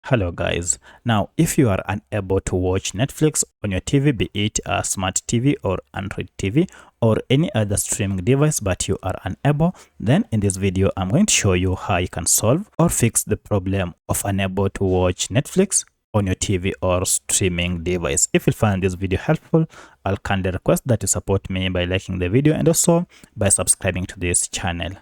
Hello guys. Now if you are unable to watch Netflix on your TV, be it a smart TV or Android TV or any other streaming device, but you are unable, then in this video I'm going to show you how you can solve or fix the problem of unable to watch Netflix on your TV or streaming device. If you find this video helpful, I'll kindly request that you support me by liking the video and also by subscribing to this channel.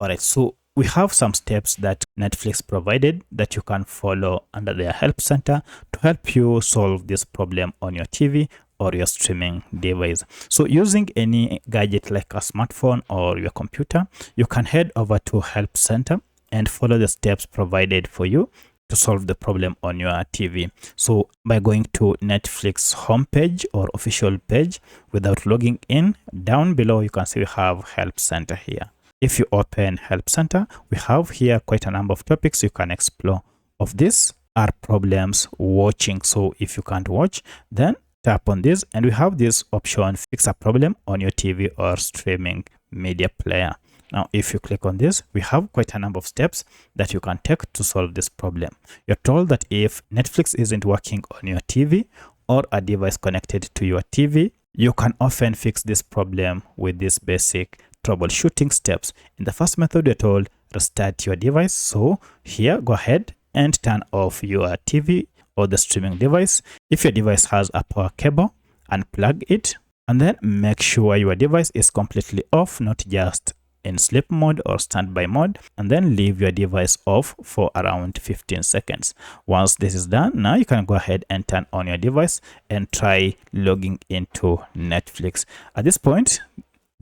Alright, so we have some steps that Netflix provided that you can follow under their help center to help you solve this problem on your TV or your streaming device. So using any gadget like a smartphone or your computer, you can head over to help center and follow the steps provided for you to solve the problem on your TV. So by going to Netflix homepage or official page without logging in, down below you can see we have help center here. If you open help center, we have here quite a number of topics you can explore. Of these are problems watching. So if you can't watch, then tap on this and we have this option, fix a problem on your TV or streaming media player. Now, if you click on this, we have quite a number of steps that you can take to solve this problem. You're told that if Netflix isn't working on your TV or a device connected to your TV, you can often fix this problem with this basic troubleshooting steps. In the first method, you're told restart your device. So here, go ahead and turn off your TV or the streaming device. If your device has a power cable, unplug it and then make sure your device is completely off, not just in sleep mode or standby mode, and then leave your device off for around 15 seconds. Once this is done, now you can go ahead and turn on your device and try logging into Netflix. At this point,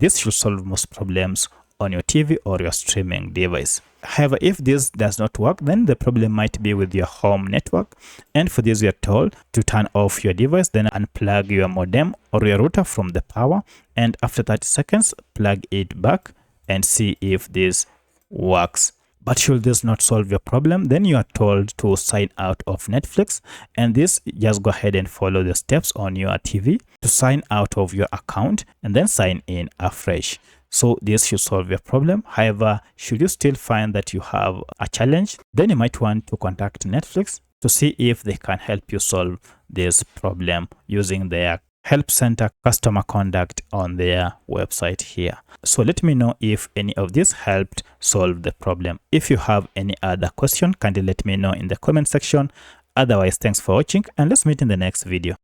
this should solve most problems on your TV or your streaming device. However, if this does not work, then the problem might be with your home network. And for this, you're told to turn off your device, then unplug your modem or your router from the power. And after 30 seconds, plug it back and see if this works. But should this not solve your problem, then you are told to sign out of Netflix, and this, just go ahead and follow the steps on your TV to sign out of your account and then sign in afresh. So this should solve your problem. However, should you still find that you have a challenge, then you might want to contact Netflix to see if they can help you solve this problem using their help center customer contact on their website here. So let me know if any of this helped solve the problem. If you have any other question, kindly let me know in the comment section. Otherwise, thanks for watching and let's meet in the next video.